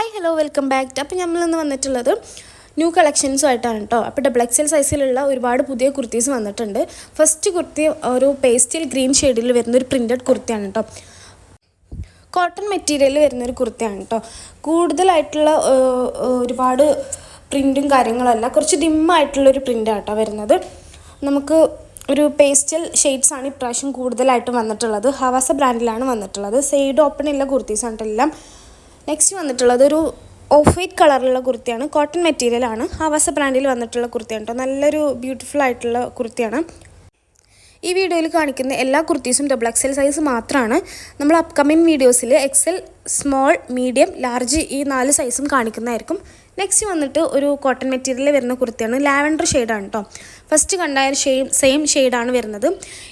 Hi hello welcome back. അപ്പോൾ നമ്മളിന്ന് വന്നിട്ടുള്ളത് ന്യൂ കളക്ഷൻസുമായിട്ടാണ് കേട്ടോ. അപ്പോൾ XXL സൈസിലുള്ള ഒരുപാട് പുതിയ കുർത്തീസ് വന്നിട്ടുണ്ട്. ഫസ്റ്റ് കുർത്തി ഒരു പേസ്റ്റൽ ഗ്രീൻ ഷെയ്ഡിൽ വരുന്നൊരു പ്രിൻറ്റഡ് കുർത്തിയാണ് കേട്ടോ. കോട്ടൺ മെറ്റീരിയലിൽ വരുന്നൊരു കുർത്തിയാണ് കേട്ടോ. കൂടുതലായിട്ടുള്ള ഒരുപാട് പ്രിൻറ്റും കാര്യങ്ങളല്ല, കുറച്ച് ഡിമ്മായിട്ടുള്ളൊരു പ്രിൻ്റാണ് കേട്ടോ വരുന്നത്. നമുക്ക് ഒരു പേസ്റ്റൽ ഷെയ്ഡ്സാണ് ഇപ്രാവശ്യം കൂടുതലായിട്ടും വന്നിട്ടുള്ളത്. ഹവാസ ബ്രാൻഡിലാണ് വന്നിട്ടുള്ളത്. സൈഡ് ഓപ്പൺ ഉള്ള കുർത്തീസാണ് എല്ലാം. നെക്സ്റ്റ് വന്നിട്ടുള്ളത് ഒരു ഓഫ് വൈറ്റ് കളറിലുള്ള കുർത്തിയാണ്. കോട്ടൺ മെറ്റീരിയലാണ്. ഹവാസ ബ്രാൻഡിൽ വന്നിട്ടുള്ള കുർത്തിയാണ് കേട്ടോ. നല്ലൊരു ബ്യൂട്ടിഫുൾ ആയിട്ടുള്ള കുർത്തിയാണ്. ഈ വീഡിയോയിൽ കാണിക്കുന്ന എല്ലാ കുർത്തീസും XXL സൈസ് മാത്രമാണ്. നമ്മൾ അപ്കമിങ് വീഡിയോസിൽ XL, സ്മോൾ, മീഡിയം, ലാർജ് ഈ 4 സൈസും കാണിക്കുന്നതായിരിക്കും. നെക്സ്റ്റ് വന്നിട്ട് ഒരു കോട്ടൺ മെറ്റീരിയലിൽ വരുന്ന കുർത്തിയാണ്. ലാവൻഡർ ഷെയ്ഡാണ് കേട്ടോ. ഫസ്റ്റ് കണ്ടായ സെയിം ഷെയ്ഡാണ് വരുന്നത്.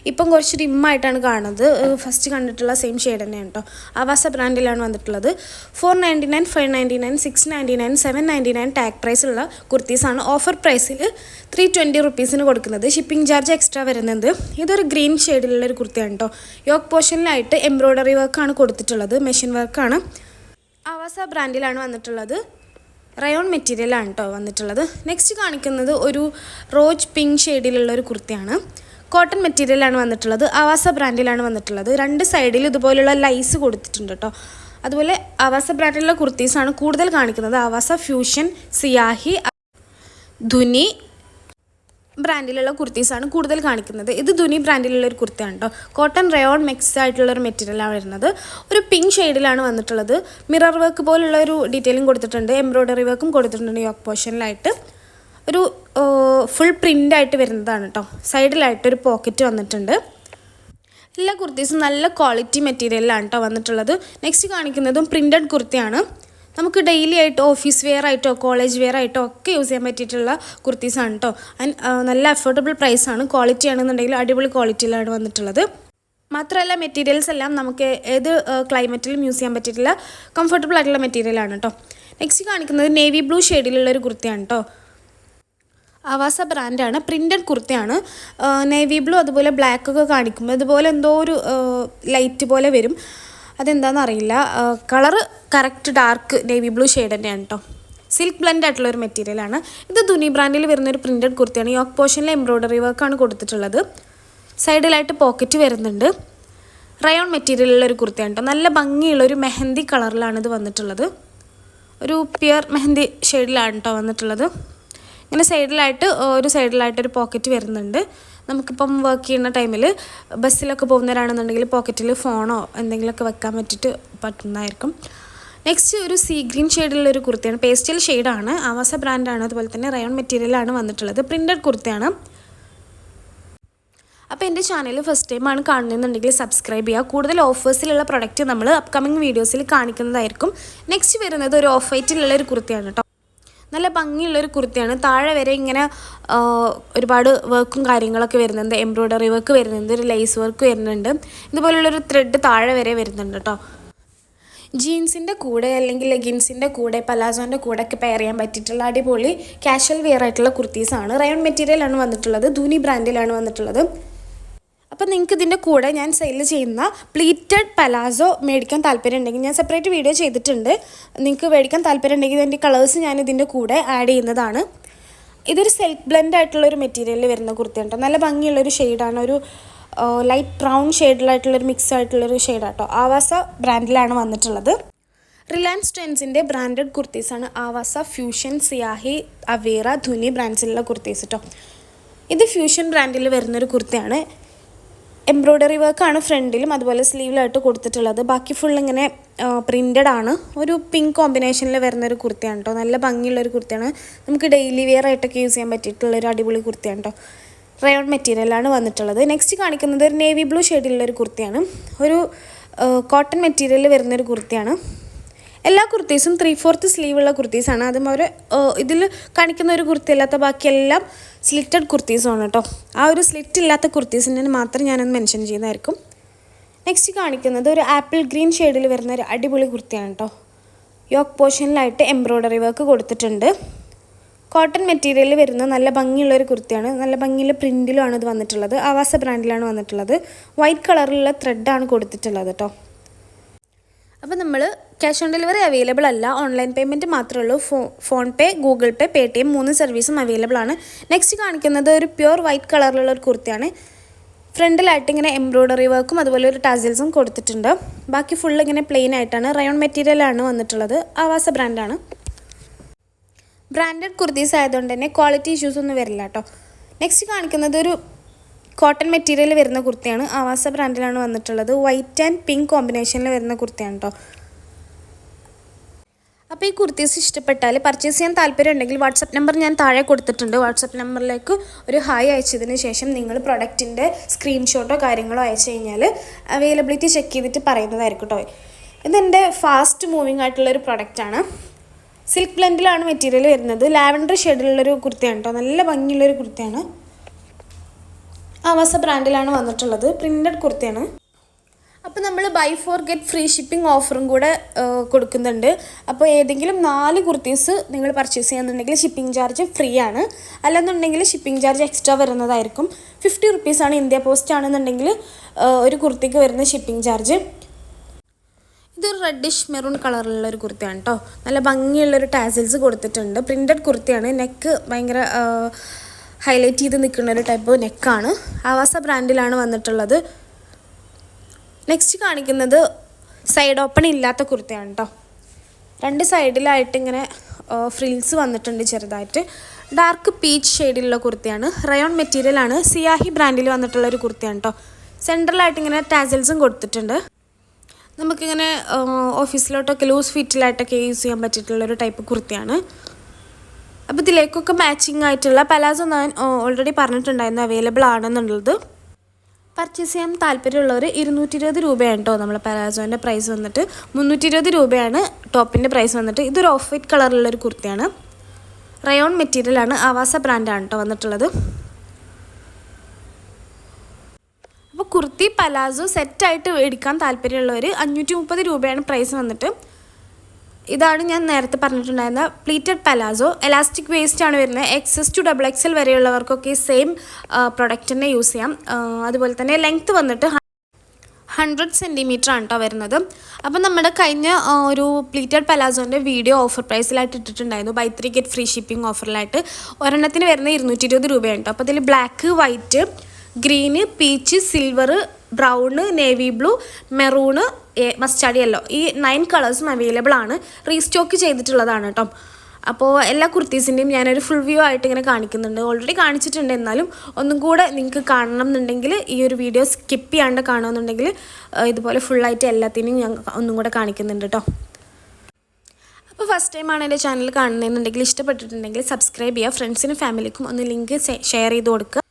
ഇപ്പം കുറച്ച് ഡിമ്മായിട്ടാണ് കാണുന്നത്. ഫസ്റ്റ് കണ്ടിട്ടുള്ള സെയിം ഷെയ്ഡ് തന്നെയാണ് കേട്ടോ. ആവാസ ബ്രാൻഡിലാണ് വന്നിട്ടുള്ളത്. 499, 599, 699, 799 ടാഗ് പ്രൈസുള്ള കുർത്തീസാണ്. ഓഫർ പ്രൈസിൽ 320 റുപ്പീസിന് കൊടുക്കുന്നത്. ഷിപ്പിംഗ് ചാർജ് എക്സ്ട്രാ വരുന്നത്. ഇതൊരു ഗ്രീൻ ഷെയ്ഡിലുള്ളൊരു കുർത്തിയാണ് കേട്ടോ. യോക്ക് പോർഷനിലായിട്ട് എംബ്രോയ്ഡറി വർക്കാണ് കൊടുത്തിട്ടുള്ളത്. മെഷീൻ വർക്കാണ്. ആവാസ ബ്രാൻഡിലാണ് വന്നിട്ടുള്ളത്. റയോൺ മെറ്റീരിയലാണ് കേട്ടോ വന്നിട്ടുള്ളത്. നെക്സ്റ്റ് കാണിക്കുന്നത് ഒരു റോസ് പിങ്ക് ഷെയ്ഡിലുള്ള ഒരു കുർത്തിയാണ്. കോട്ടൺ മെറ്റീരിയലാണ് വന്നിട്ടുള്ളത്. ആവാസ ബ്രാൻഡിലാണ് വന്നിട്ടുള്ളത്. 2 സൈഡിൽ ഇതുപോലുള്ള ലൈസ് കൊടുത്തിട്ടുണ്ട് കേട്ടോ. അതുപോലെ ആവാസ ബ്രാൻഡിലുള്ള കുർത്തീസാണ് കൂടുതൽ കാണിക്കുന്നത്. ആവാസ ഫ്യൂഷൻ, സിയാഹി, ധുനി ബ്രാൻഡിലുള്ള കുർത്തീസാണ് കൂടുതൽ കാണിക്കുന്നത്. ഇത് ധുനി ബ്രാൻഡിലുള്ളൊരു കുർത്തിയാണ് കേട്ടോ. കോട്ടൺ റയോൺ മിക്സ് ആയിട്ടുള്ളൊരു മെറ്റീരിയലാണ് വരുന്നത്. ഒരു പിങ്ക് ഷെയ്ഡിലാണ് വന്നിട്ടുള്ളത്. മിറർ വർക്ക് പോലുള്ള ഒരു ഡീറ്റെയിലിംഗ് കൊടുത്തിട്ടുണ്ട്. എംബ്രോയ്ഡറി വർക്കും കൊടുത്തിട്ടുണ്ട്. യോക്ക് പോർഷനിലായിട്ട് ഒരു ഫുൾ പ്രിൻ്റായിട്ട് വരുന്നതാണ് കേട്ടോ. സൈഡിലായിട്ടൊരു പോക്കറ്റ് വന്നിട്ടുണ്ട്. എല്ലാ കുർത്തീസും നല്ല ക്വാളിറ്റി മെറ്റീരിയലാണ് കേട്ടോ വന്നിട്ടുള്ളത്. നെക്സ്റ്റ് കാണിക്കുന്നതും പ്രിൻ്റഡ് കുർത്തിയാണ്. നമുക്ക് ഡെയിലി ആയിട്ടോ ഓഫീസ് വെയർ ആയിട്ടോ കോളേജ് വെയർ ആയിട്ടോ ഒക്കെ യൂസ് ചെയ്യാൻ പറ്റിയിട്ടുള്ള കുർത്തീസാണ് കേട്ടോ. ആൻഡ് നല്ല അഫോർഡബിൾ പ്രൈസാണ്. ക്വാളിറ്റി ആണെന്നുണ്ടെങ്കിൽ അടിപൊളി ക്വാളിറ്റിയിലാണ് വന്നിട്ടുള്ളത്. മാത്രമല്ല മെറ്റീരിയൽസ് എല്ലാം നമുക്ക് ഏത് ക്ലൈമറ്റിലും യൂസ് ചെയ്യാൻ പറ്റിയിട്ടുള്ള കംഫർട്ടബിൾ ആയിട്ടുള്ള മെറ്റീരിയലാണ് കേട്ടോ. നെക്സ്റ്റ് കാണിക്കുന്നത് നേവി ബ്ലൂ ഷെയ്ഡിലുള്ളൊരു കുർത്തിയാണ് കേട്ടോ. ആവാസ ബ്രാൻഡാണ്. പ്രിൻ്റഡ് കുർത്തിയാണ്. നേവി ബ്ലൂ അതുപോലെ ബ്ലാക്ക് ഒക്കെ കാണിക്കുമ്പോൾ അതുപോലെ എന്തോ ഒരു ലൈറ്റ് പോലെ വരും. അതെന്താണെന്ന് അറിയില്ല. Colour correct dark navy blue shade തന്നെയാണ് കേട്ടോ. സിൽക്ക് ബ്ലെൻഡ് ആയിട്ടുള്ളൊരു മെറ്റീരിയലാണ്. ഇത് ധുനി ബ്രാൻഡിൽ വരുന്നൊരു പ്രിൻ്റഡ് കുർത്തിയാണ്. യോക്ക് പോർഷനിൽ എംബ്രോയ്ഡറി വർക്കാണ് കൊടുത്തിട്ടുള്ളത്. സൈഡിലായിട്ട് പോക്കറ്റ് വരുന്നുണ്ട്. റയോൺ മെറ്റീരിയലുള്ളൊരു കുർത്തിയാണ് കേട്ടോ. നല്ല ഭംഗിയുള്ളൊരു മെഹന്തി കളറിലാണ് ഇത് വന്നിട്ടുള്ളത്. ഒരു പ്യുർ മെഹന്തി ഷെയ്ഡിലാണ് കേട്ടോ വന്നിട്ടുള്ളത്. ഇങ്ങനെ സൈഡിലായിട്ടൊരു പോക്കറ്റ് വരുന്നുണ്ട്. നമുക്കിപ്പം വർക്ക് ചെയ്യുന്ന ടൈമിൽ ബസ്സിലൊക്കെ പോകുന്നവരാണെന്നുണ്ടെങ്കിൽ പോക്കറ്റിൽ ഫോണോ എന്തെങ്കിലുമൊക്കെ വെക്കാൻ പറ്റുന്നതായിരിക്കും. നെക്സ്റ്റ് ഒരു സീ ഗ്രീൻ ഷെയ്ഡിലുള്ളൊരു കുർത്തിയാണ്. പേസ്റ്റൽ ഷെയ്ഡാണ്. ആവാസ ബ്രാൻഡാണ്. അതുപോലെ തന്നെ റയോൺ മെറ്റീരിയലാണ് വന്നിട്ടുള്ളത്. പ്രിൻ്റഡ് കുർത്തിയാണ്. അപ്പോൾ എൻ്റെ ചാനൽ ഫസ്റ്റ് ടൈമാണ് കാണുന്നതെന്നുണ്ടെങ്കിൽ സബ്സ്ക്രൈബ് ചെയ്യുക. കൂടുതൽ ഓഫേഴ്സിലുള്ള പ്രൊഡക്റ്റ് നമ്മൾ അപ്കമിങ് വീഡിയോസിൽ കാണിക്കുന്നതായിരിക്കും. നെക്സ്റ്റ് വരുന്നത് ഒരു ഓഫ് വൈറ്റിലുള്ളൊരു കുർത്തിയാണ് കേട്ടോ. നല്ല ഭംഗിയുള്ളൊരു കുർത്തിയാണ്. താഴെ വരെ ഇങ്ങനെ ഒരുപാട് വർക്കും കാര്യങ്ങളൊക്കെ വരുന്നുണ്ട്. എംബ്രോയ്ഡറി വർക്ക് വരുന്നുണ്ട്. ഒരു ലേസ് വർക്ക് വരുന്നുണ്ട്. ഇതുപോലുള്ളൊരു ത്രെഡ് താഴെ വരെ വരുന്നുണ്ട് കേട്ടോ. ജീൻസിൻ്റെ കൂടെ അല്ലെങ്കിൽ ലെഗിൻസിൻ്റെ കൂടെ പലാസോൻ്റെ കൂടെ ഒക്കെ പെയർ ചെയ്യാൻ പറ്റിയിട്ടുള്ള അടിപൊളി കാഷ്വൽ വെയർ ആയിട്ടുള്ള കുർത്തീസാണ്. റയോൺ മെറ്റീരിയലാണ് വന്നിട്ടുള്ളത്. ധുനി ബ്രാൻഡിലാണ് വന്നിട്ടുള്ളത്. അപ്പോൾ നിങ്ങൾക്ക് ഇതിൻ്റെ കൂടെ ഞാൻ സെയിൽ ചെയ്യുന്ന പ്ലീറ്റഡ് പലാസോ മേടിക്കാൻ താല്പര്യം ഉണ്ടെങ്കിൽ ഞാൻ സെപ്പറേറ്റ് വീഡിയോ ചെയ്തിട്ടുണ്ട്. നിങ്ങൾക്ക് മേടിക്കാൻ താല്പര്യം ഉണ്ടെങ്കിൽ ഇതിൻ്റെ കളേഴ്സ് ഞാൻ ഇതിൻ്റെ കൂടെ ആഡ് ചെയ്യുന്നതാണ്. ഇതൊരു സെൽഫ് ബ്ലെൻഡ് ആയിട്ടുള്ളൊരു മെറ്റീരിയലിൽ വരുന്ന കുർത്തിയാണ് കേട്ടോ. നല്ല ഭംഗിയുള്ളൊരു ഷെയ്ഡാണ്. ഒരു ലൈറ്റ് ബ്രൗൺ ഷെയ്ഡിലായിട്ടുള്ളൊരു മിക്സ് ആയിട്ടുള്ളൊരു ഷെയ്ഡാണ് കേട്ടോ. ആവാസ ബ്രാൻഡിലാണ് വന്നിട്ടുള്ളത്. റിലയൻസ് ട്രെൻഡ്സിൻ്റെ ബ്രാൻഡഡ് കുർത്തീസാണ്. ആവാസ ഫ്യൂഷൻ, സിയാഹി, അവേറ, ധുനി ബ്രാൻഡ്സിലുള്ള കുർത്തീസ് കേട്ടോ. ഇത് ഫ്യൂഷൻ ബ്രാൻഡിൽ വരുന്നൊരു കുർത്തിയാണ്. എംബ്രോയ്ഡറി വർക്കാണ് ഫ്രണ്ടിലും അതുപോലെ സ്ലീവിലായിട്ട് കൊടുത്തിട്ടുള്ളത്. ബാക്കി ഫുൾ ഇങ്ങനെ പ്രിൻ്റഡ് ആണ്. ഒരു പിങ്ക് കോമ്പിനേഷനിൽ വരുന്നൊരു കുർത്തിയാണ് കേട്ടോ. നല്ല ഭംഗിയുള്ളൊരു കുർത്തിയാണ്. നമുക്ക് ഡെയിലി വെയർ ആയിട്ടൊക്കെ യൂസ് ചെയ്യാൻ പറ്റിയിട്ടുള്ളൊരു അടിപൊളി കുർത്തിയാണ് കേട്ടോ. റയോൺ മെറ്റീരിയലാണ് വന്നിട്ടുള്ളത്. നെക്സ്റ്റ് കാണിക്കുന്നത് ഒരു നേവി ബ്ലൂ ഷെയ്ഡിലുള്ളൊരു കുർത്തിയാണ്. ഒരു കോട്ടൺ മെറ്റീരിയലിൽ വരുന്നൊരു കുർത്തിയാണ്. എല്ലാ കുർത്തീസും 3/4 സ്ലീവുള്ള കുർത്തീസാണ്. അതും അവർ ഇതിൽ കാണിക്കുന്ന ഒരു കുർത്തി അല്ലാത്ത ബാക്കിയെല്ലാം സ്ലിറ്റഡ് കുർത്തീസുമാണ് കേട്ടോ. ആ ഒരു സ്ലിറ്റ് ഇല്ലാത്ത കുർത്തീസിന് മാത്രം ഞാനൊന്ന് മെൻഷൻ ചെയ്യുന്നതായിരിക്കും. നെക്സ്റ്റ് കാണിക്കുന്നത് ഒരു ആപ്പിൾ ഗ്രീൻ ഷെയ്ഡിൽ വരുന്ന ഒരു അടിപൊളി കുർത്തിയാണ് കേട്ടോ. യോക്ക് പോർഷനിലായിട്ട് എംബ്രോയ്ഡറി വർക്ക് കൊടുത്തിട്ടുണ്ട്. കോട്ടൺ മെറ്റീരിയലിൽ വരുന്ന നല്ല ഭംഗിയുള്ളൊരു കുർത്തിയാണ്. നല്ല ഭംഗിയുള്ള പ്രിൻറ്റിലുമാണ് ഇത് വന്നിട്ടുള്ളത്. ആവാസ ബ്രാൻഡിലാണ് വന്നിട്ടുള്ളത്. വൈറ്റ് കളറിലുള്ള ത്രെഡാണ് കൊടുത്തിട്ടുള്ളത് കേട്ടോ. അപ്പോൾ നമ്മൾ ക്യാഷ് ഓൺ ഡെലിവറി അവൈലബിൾ അല്ല, ഓൺലൈൻ പേയ്മെൻറ്റ് മാത്രമേ ഉള്ളൂ. ഫോൺ പേ, ഗൂഗിൾ പേ, പേടിഎം 3 സർവീസും അവൈലബിൾ ആണ്. നെക്സ്റ്റ് കാണിക്കുന്നത് ഒരു പ്യുവർ വൈറ്റ് കളറിലുള്ള ഒരു കുർത്തിയാണ്. ഫ്രണ്ടിലായിട്ട് ഇങ്ങനെ എംബ്രോയ്ഡറി വർക്കും അതുപോലെ ഒരു ടാസിൽസും കൊടുത്തിട്ടുണ്ട്. ബാക്കി ഫുൾ ഇങ്ങനെ പ്ലെയിൻ ആയിട്ടാണ്. റയോൺ മെറ്റീരിയലാണ് വന്നിട്ടുള്ളത്. ആവാസ ബ്രാൻഡാണ്. ബ്രാൻഡഡ് കുർത്തീസ് ആയതുകൊണ്ട് തന്നെ ക്വാളിറ്റി ഇഷ്യൂസ് ഒന്നും വരില്ല കേട്ടോ. നെക്സ്റ്റ് കാണിക്കുന്നത് ഒരു കോട്ടൺ മെറ്റീരിയൽ വരുന്ന കുർത്തിയാണ്. ആവാസ ബ്രാൻഡിലാണ് വന്നിട്ടുള്ളത്. വൈറ്റ് ആൻഡ് പിങ്ക് കോമ്പിനേഷനിൽ വരുന്ന കുർത്തിയാണ് കേട്ടോ. അപ്പോൾ ഈ കുർത്തീസ് ഇഷ്ടപ്പെട്ടാൽ പർച്ചേസ് ചെയ്യാൻ താല്പര്യം ഉണ്ടെങ്കിൽ വാട്സപ്പ് നമ്പർ ഞാൻ താഴെ കൊടുത്തിട്ടുണ്ട്. വാട്സപ്പ് നമ്പറിലേക്ക് ഒരു ഹായ് അയച്ചതിന് ശേഷം നിങ്ങൾ പ്രൊഡക്റ്റിൻ്റെ സ്ക്രീൻഷോട്ടോ കാര്യങ്ങളോ അയച്ചു കഴിഞ്ഞാൽ അവൈലബിലിറ്റി ചെക്ക് ചെയ്തിട്ട് പറയുന്നതായിരിക്കും കേട്ടോ. ഇതെൻ്റെ ഫാസ്റ്റ് മൂവിങ് ആയിട്ടുള്ളൊരു പ്രൊഡക്റ്റാണ്. സിൽക്ക് ബ്ലെൻഡിലാണ് മെറ്റീരിയൽ വരുന്നത്. ലാവൻഡർ ഷെയ്ഡിലുള്ളൊരു കുർത്തിയാണ് കേട്ടോ. നല്ല ഭംഗിയുള്ളൊരു കുർത്തിയാണ്. ആവാസ ബ്രാൻഡിലാണ് വന്നിട്ടുള്ളത്. പ്രിൻറ്റഡ് കുർത്തിയാണ്. അപ്പോൾ നമ്മൾ ബൈ 4 ഗെറ്റ് ഫ്രീ ഷിപ്പിംഗ് ഓഫറും കൂടെ കൊടുക്കുന്നുണ്ട്. അപ്പോൾ ഏതെങ്കിലും 4 കുർത്തീസ് നിങ്ങൾ പർച്ചേസ് ചെയ്യുന്നുണ്ടെങ്കിൽ ഷിപ്പിംഗ് ചാർജ് ഫ്രീ ആണ്. അല്ലെന്നുണ്ടെങ്കിൽ ഷിപ്പിംഗ് ചാർജ് എക്സ്ട്രാ വരുന്നതായിരിക്കും. 50 റുപ്പീസാണ് ഇന്ത്യ പോസ്റ്റ് ആണെന്നുണ്ടെങ്കിൽ ഒരു കുർത്തിക്ക് വരുന്ന ഷിപ്പിംഗ് ചാർജ്. ഇതൊരു റെഡിഷ് മെറൂൺ കളറിലുള്ളൊരു കുർത്തിയാണ് കേട്ടോ. നല്ല ഭംഗിയുള്ളൊരു ടാസിൽസ് കൊടുത്തിട്ടുണ്ട്. പ്രിൻറ്റഡ് കുർത്തിയാണ്. നെക്ക് ഭയങ്കര ഹൈലൈറ്റ് ചെയ്ത് നിൽക്കുന്ന ഒരു ടൈപ്പ് നെക്കാണ്. ആവാസ ബ്രാൻഡിലാണ് വന്നിട്ടുള്ളത്. നെക്സ്റ്റ് കാണിക്കുന്നത് സൈഡ് ഓപ്പൺ ഇല്ലാത്ത കുർത്തിയാണ് കേട്ടോ. 2 സൈഡിലായിട്ട് ഇങ്ങനെ ഫ്രിൽസ് വന്നിട്ടുണ്ട് ചെറുതായിട്ട്. ഡാർക്ക് പീച്ച് ഷെയ്ഡിലുള്ള കുർത്തിയാണ്. റയോൺ മെറ്റീരിയലാണ്. സിയാഹി ബ്രാൻഡിൽ വന്നിട്ടുള്ളൊരു കുർത്തിയാണ് കേട്ടോ. സെൻട്രലായിട്ട് ഇങ്ങനെ ടാസൽസും കൊടുത്തിട്ടുണ്ട്. നമുക്കിങ്ങനെ ഓഫീസിലോട്ടൊക്കെ ലൂസ് ഫിറ്റിലായിട്ടൊക്കെ യൂസ് ചെയ്യാൻ പറ്റിയിട്ടുള്ളൊരു ടൈപ്പ് കുർത്തിയാണ്. അപ്പോൾ ഇതിലേക്കൊക്കെ മാച്ചിങ് ആയിട്ടുള്ള പലാസോ ഞാൻ ഓൾറെഡി പറഞ്ഞിട്ടുണ്ടായിരുന്നു അവൈലബിൾ ആണെന്നുള്ളത്. പർച്ചേസ് ചെയ്യാൻ താല്പര്യമുള്ളവർ 220 രൂപയാണ് കേട്ടോ. നമ്മൾ പലാസോൻ്റെ പ്രൈസ് വന്നിട്ട് 320 രൂപയാണ് ടോപ്പിൻ്റെ പ്രൈസ് വന്നിട്ട്. ഇതൊരു ഓഫ് വൈറ്റ് കളറിലുള്ളൊരു കുർത്തിയാണ്. റയോൺ മെറ്റീരിയലാണ്. ആവാസ ബ്രാൻഡാണ് കേട്ടോ വന്നിട്ടുള്ളത്. അപ്പോൾ കുർത്തി പലാസോ സെറ്റായിട്ട് മേടിക്കാൻ താല്പര്യമുള്ളവർ 530 രൂപയാണ് പ്രൈസ് വന്നിട്ട്. ഇതാണ് ഞാൻ നേരത്തെ പറഞ്ഞിട്ടുണ്ടായിരുന്ന പ്ലീറ്റഡ് പലാസോ. എലാസ്റ്റിക് വേസ്റ്റ് ആണ് വരുന്നത്. XS to XXL വരെയുള്ളവർക്കൊക്കെ സെയിം പ്രൊഡക്റ്റ് തന്നെ യൂസ് ചെയ്യാം. അതുപോലെ തന്നെ ലെങ്ത്ത് വന്നിട്ട് 100 സെൻറ്റിമീറ്റർ ആണ് കേട്ടോ വരുന്നത്. അപ്പം നമ്മുടെ കഴിഞ്ഞ ഒരു പ്ലീറ്റഡ് പലാസോൻ്റെ വീഡിയോ ഓഫർ പ്രൈസിലായിട്ട് ഇട്ടിട്ടുണ്ടായിരുന്നു. ബൈ 3 ഗെറ്റ് ഫ്രീ ഷിപ്പിംഗ് ഓഫറിലായിട്ട്. ഒരെണ്ണത്തിന് വരുന്നത് 220 രൂപയാണ് കേട്ടോ. അപ്പോൾ അതിൽ black, white, green, peach, silver, brown, navy blue, maroon, mustard yellow ഈ 9 കളേഴ്സും അവൈലബിൾ ആണ്. റീസ്റ്റോക്ക് ചെയ്തിട്ടുള്ളതാണ് കേട്ടോ. അപ്പോൾ എല്ലാ കുർത്തീസിൻ്റെയും ഞാനൊരു ഫുൾ വ്യൂ ആയിട്ട് ഇങ്ങനെ കാണിക്കുന്നുണ്ട്. ഓൾറെഡി കാണിച്ചിട്ടുണ്ട്. എന്നാലും ഒന്നും കൂടെ നിങ്ങൾക്ക് കാണണം എന്നുണ്ടെങ്കിൽ ഈ ഒരു വീഡിയോ സ്കിപ്പ് ചെയ്യാണ്ട് കാണുമെന്നുണ്ടെങ്കിൽ ഇതുപോലെ ഫുള്ളായിട്ട് എല്ലാത്തിനും ഞാൻ ഒന്നും കൂടെ കാണിക്കുന്നുണ്ട് കേട്ടോ. അപ്പോൾ ഫസ്റ്റ് ടൈമാണ് എൻ്റെ ചാനൽ കാണുന്നതെന്നുണ്ടെങ്കിൽ ഇഷ്ടപ്പെട്ടിട്ടുണ്ടെങ്കിൽ സബ്സ്ക്രൈബ് ചെയ്യുക. ഫ്രണ്ട്സിനും ഫാമിലിക്കും ഒന്ന് ലിങ്ക് ഷെയർ ചെയ്ത് കൊടുക്കുക.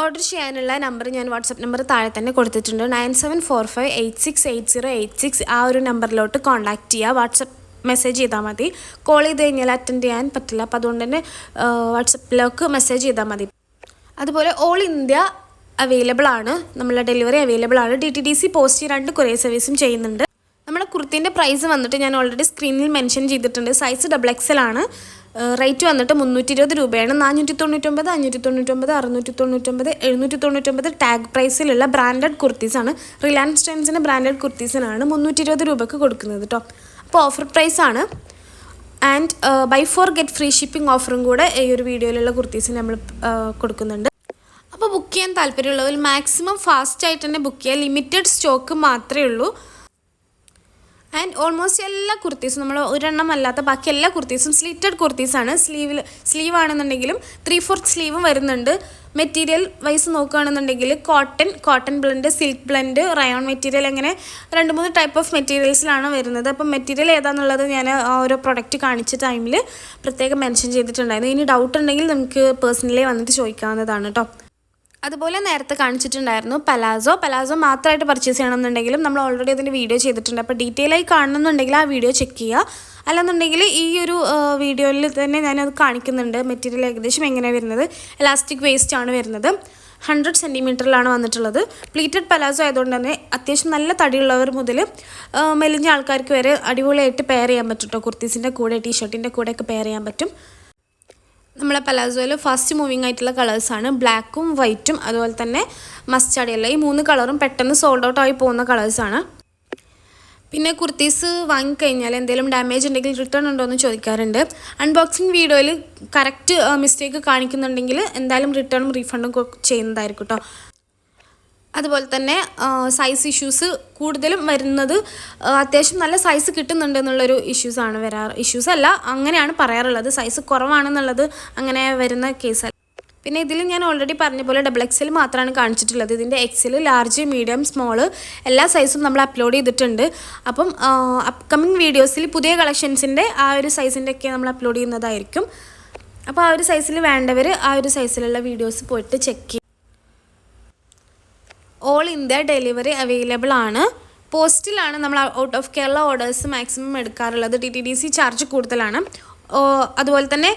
ഓർഡർ ചെയ്യാനുള്ള നമ്പർ ഞാൻ വാട്സപ്പ് നമ്പർ താഴെ തന്നെ കൊടുത്തിട്ടുണ്ട്. 9745868086 ആ ഒരു നമ്പറിലോട്ട് കോൺടാക്റ്റ് ചെയ്യുക. വാട്സപ്പ് മെസ്സേജ് ചെയ്താൽ മതി. കോൾ ചെയ്ത് കഴിഞ്ഞാൽ അറ്റൻഡ് ചെയ്യാൻ പറ്റില്ല. അപ്പോൾ അതുകൊണ്ട് തന്നെ വാട്സപ്പിലേക്ക് മെസ്സേജ് ചെയ്താൽ മതി. അതുപോലെ ഓൾ ഇന്ത്യ അവൈലബിൾ ആണ്. നമ്മളെ ഡെലിവറി അവൈലബിൾ ആണ്. DTDC പോസ്റ്റ് 2 കൊറിയർ സർവീസും ചെയ്യുന്നുണ്ട്. നമ്മുടെ കുർത്തീൻ്റെ പ്രൈസ് വന്നിട്ട് ഞാൻ ഓൾറെഡി സ്ക്രീനിൽ മെൻഷൻ ചെയ്തിട്ടുണ്ട്. സൈസ് XXL ആണ്. റേറ്റ് വന്നിട്ട് 320 രൂപയാണ്. 499, 599, 699, 799 ടാഗ് പ്രൈസിലുള്ള ബ്രാൻഡഡ് കുർത്തീസാണ്. റിലയൻസ് ട്രെൻഡ്സിൻ്റെ ബ്രാൻഡഡ് കുർത്തീസിനാണ് 320 രൂപയ്ക്ക് കൊടുക്കുന്നത് കേട്ടോ. അപ്പോൾ ഓഫർ പ്രൈസാണ്. And buy 4 get free shipping ഓഫറും കൂടെ ഈ ഒരു വീഡിയോയിലുള്ള കുർത്തീസിന് നമ്മൾ കൊടുക്കുന്നുണ്ട്. അപ്പോൾ ബുക്ക് ചെയ്യാൻ താല്പര്യമുള്ളവർ മാക്സിമം ഫാസ്റ്റായിട്ട് തന്നെ ബുക്ക് ചെയ്യുക. ലിമിറ്റഡ് സ്റ്റോക്ക് മാത്രമേ ഉള്ളൂ. ആൻഡ് ഓൾമോസ്റ്റ് എല്ലാ കുർത്തീസും നമ്മൾ ഒരെണ്ണം അല്ലാത്ത ബാക്കി എല്ലാ കുർത്തീസും സ്ലിറ്റഡ് കുർത്തീസാണ്. സ്ലീവ് ആണെന്നുണ്ടെങ്കിലും 3/4 സ്ലീവും വരുന്നുണ്ട്. മെറ്റീരിയൽ വൈസ് നോക്കുകയാണെന്നുണ്ടെങ്കിൽ cotton blend, silk blend, rayon material അങ്ങനെ 2-3 ടൈപ്പ് ഓഫ് മെറ്റീരിയൽസിലാണ് വരുന്നത്. അപ്പം മെറ്റീരിയൽ ഏതാണെന്നുള്ളത് ഞാൻ ഓരോ പ്രൊഡക്റ്റ് കാണിച്ച ടൈമിൽ പ്രത്യേകം മെൻഷൻ ചെയ്തിട്ടുണ്ടായിരുന്നു. ഇനി ഡൗട്ട് ഉണ്ടെങ്കിൽ നമുക്ക് പേഴ്സണലി വന്നിട്ട് ചോദിക്കാവുന്നതാണ് കേട്ടോ. അതുപോലെ നേരത്തെ കാണിച്ചിട്ടുണ്ടായിരുന്നു പലാസോ മാത്രമായിട്ട് പർച്ചേസ് ചെയ്യണമെന്നുണ്ടെങ്കിലും നമ്മൾ ഓൾറെഡി അതിൻ്റെ വീഡിയോ ചെയ്തിട്ടുണ്ട്. അപ്പോൾ ഡീറ്റെയിൽ ആയി കാണണമെന്നുണ്ടെങ്കിൽ ആ വീഡിയോ ചെക്ക് ചെയ്യുക. അല്ലെന്നുണ്ടെങ്കിൽ ഈ ഒരു വീഡിയോയിൽ തന്നെ ഞാനത് കാണിക്കുന്നുണ്ട്. മെറ്റീരിയൽ ഏകദേശം എങ്ങനെയാണ് വരുന്നത്. എലാസ്റ്റിക് വേസ്റ്റ് ആണ് വരുന്നത്. 100 സെൻറ്റിമീറ്ററിലാണ് വന്നിട്ടുള്ളത്. പ്ലീറ്റഡ് പലാസോ ആയതുകൊണ്ട് തന്നെ അത്യാവശ്യം നല്ല തടിയുള്ളവർ മുതൽ മെലിഞ്ഞ ആൾക്കാർക്ക് വരെ അടിപൊളിയായിട്ട് പെയർ ചെയ്യാൻ പറ്റും കേട്ടോ. കുർത്തീസിൻ്റെ കൂടെ ടീഷർട്ടിൻ്റെ കൂടെയൊക്കെ പെയർ ചെയ്യാൻ പറ്റും. നമ്മളെ പലാസോയിൽ ഫാസ്റ്റ് മൂവിങ് ആയിട്ടുള്ള കളേഴ്സാണ്. ബ്ലാക്കും വൈറ്റും അതുപോലെ തന്നെ മസ്റ്റാർഡ് യെല്ലോ. ഈ 3 കളറും പെട്ടെന്ന് സോൾഡ് ഔട്ട് ആയി പോകുന്ന കളേഴ്സാണ്. പിന്നെ കുർത്തീസ് വാങ്ങിക്കഴിഞ്ഞാൽ എന്തെങ്കിലും ഡാമേജ് ഉണ്ടെങ്കിൽ റിട്ടേൺ ഉണ്ടോ എന്ന് ചോദിക്കാറുണ്ട്. അൺബോക്സിങ് വീഡിയോയിൽ കറക്റ്റ് മിസ്റ്റേക്ക് കാണിക്കുന്നുണ്ടെങ്കിൽ എന്തായാലും റിട്ടേണും റീഫണ്ടും ചെയ്യുന്നതായിരിക്കും കേട്ടോ. അതുപോലെ തന്നെ സൈസ് ഇഷ്യൂസ് കൂടുതലും വരുന്നത് അത്യാവശ്യം നല്ല സൈസ് കിട്ടുന്നുണ്ട് എന്നുള്ളൊരു ഇഷ്യൂസാണ് വരാറ്. ഇഷ്യൂസ് അല്ല, അങ്ങനെയാണ് പറയാറുള്ളത്. സൈസ് കുറവാണെന്നുള്ളത് അങ്ങനെ വരുന്ന കേസല്ല. പിന്നെ ഇതിൽ ഞാൻ ഓൾറെഡി പറഞ്ഞ പോലെ XXL മാത്രമാണ് കാണിച്ചിട്ടുള്ളത്. ഇതിൻ്റെ XL, ലാർജ്, മീഡിയം, സ്മോൾ എല്ലാ സൈസും നമ്മൾ അപ്ലോഡ് ചെയ്തിട്ടുണ്ട്. അപ്പം അപ്കമിങ് വീഡിയോസിൽ പുതിയ കളക്ഷൻസിൻ്റെ ആ ഒരു സൈസിൻ്റെ ഒക്കെ നമ്മൾ അപ്ലോഡ് ചെയ്യുന്നതായിരിക്കും. അപ്പോൾ ആ ഒരു സൈസിൽ വേണ്ടവർ ആ ഒരു സൈസിലുള്ള വീഡിയോസ് പോയിട്ട് ചെക്ക് ചെയ്യും. ഓൾ ഇന്ത്യ ഡെലിവറി അവൈലബിൾ ആണ്. പോസ്റ്റിലാണ് നമ്മൾ out of Kerala orders maximum എടുക്കാറുള്ളത്. DTDC ചാർജ് കൂടുതലാണ്. അതുപോലെ തന്നെ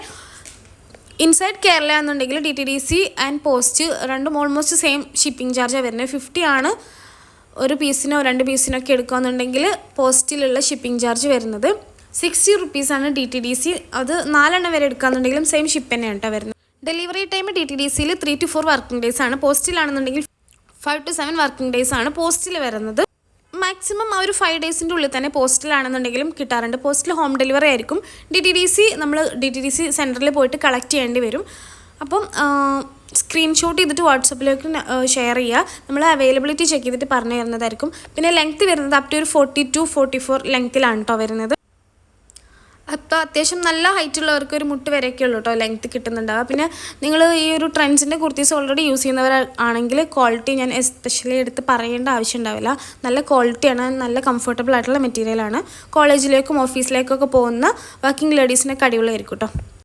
ഇൻസൈഡ് കേരള എന്നുണ്ടെങ്കിൽ DTDC ആൻഡ് പോസ്റ്റ് രണ്ടും ഓൾമോസ്റ്റ് സെയിം ഷിപ്പിംഗ് ചാർജാണ് വരുന്നത്. 50 ആണ് ഒരു പീസിനോ 2 പീസിനൊക്കെ എടുക്കുകയെന്നുണ്ടെങ്കിൽ പോസ്റ്റിലുള്ള ഷിപ്പിംഗ് ചാർജ് വരുന്നത്. 60 റുപ്പീസാണ് DTDC. അത് 4 എണ്ണം വരെ എടുക്കുകയെന്നുണ്ടെങ്കിലും സെയിം ഷിപ്പ് തന്നെയാണ് കേട്ടോ വരുന്നത്. ഡെലിവറി ടൈം DTDCയിൽ 3 to 4 വർക്കിംഗ് ഡേയ്സ് ആണ്. പോസ്റ്റിലാണെന്നുണ്ടെങ്കിൽ 5 to 7 വർക്കിംഗ് ഡേയ്സ് ആണ് പോസ്റ്റിൽ വരുന്നത്. മാക്സിമം ആ ഒരു 5 ഡേയ്സിൻ്റെ ഉള്ളിൽ തന്നെ പോസ്റ്റിലാണെന്നുണ്ടെങ്കിലും കിട്ടാറുണ്ട്. പോസ്റ്റിൽ ഹോം ഡെലിവറി ആയിരിക്കും. നമ്മൾ DTDC സെൻറ്ററിൽ പോയിട്ട് കളക്ട് ചെയ്യേണ്ടി വരും. അപ്പം സ്ക്രീൻഷോട്ട് ചെയ്തിട്ട് വാട്സപ്പിലേക്ക് ഷെയർ ചെയ്യുക. നമ്മൾ അവൈലബിലിറ്റി ചെക്ക് ചെയ്തിട്ട് പറഞ്ഞു തരുന്നതായിരിക്കും. പിന്നെ ലെങ്ത്ത് വരുന്നത് അപ് ടു ഒരു 40 to 44 ലെങ്ത്തിലാണ് കേട്ടോ വരുന്നത്. അപ്പോൾ അത്യാവശ്യം നല്ല ഹൈറ്റുള്ളവർക്ക് ഒരു മുട്ട് വരെയൊക്കെ ഉള്ളൂ കേട്ടോ ലെങ്ത്ത് കിട്ടുന്നുണ്ടാവുക. പിന്നെ നിങ്ങൾ ഈ ഒരു ട്രെൻഡ്സിൻ്റെ കുർത്തീസ് ഓൾറെഡി യൂസ് ചെയ്യുന്നവരാണെങ്കിൽ ക്വാളിറ്റി ഞാൻ എസ്പെഷ്യലി എടുത്ത് പറയേണ്ട ആവശ്യം ഉണ്ടാവില്ല. നല്ല ക്വാളിറ്റിയാണ്, നല്ല കംഫർട്ടബിൾ ആയിട്ടുള്ള മെറ്റീരിയലാണ്. കോളേജിലേക്കും ഓഫീസിലേക്കൊക്കെ പോകുന്ന വർക്കിംഗ് ലേഡീസിനൊക്കെ അടിപൊളിയായിരിക്കും കേട്ടോ.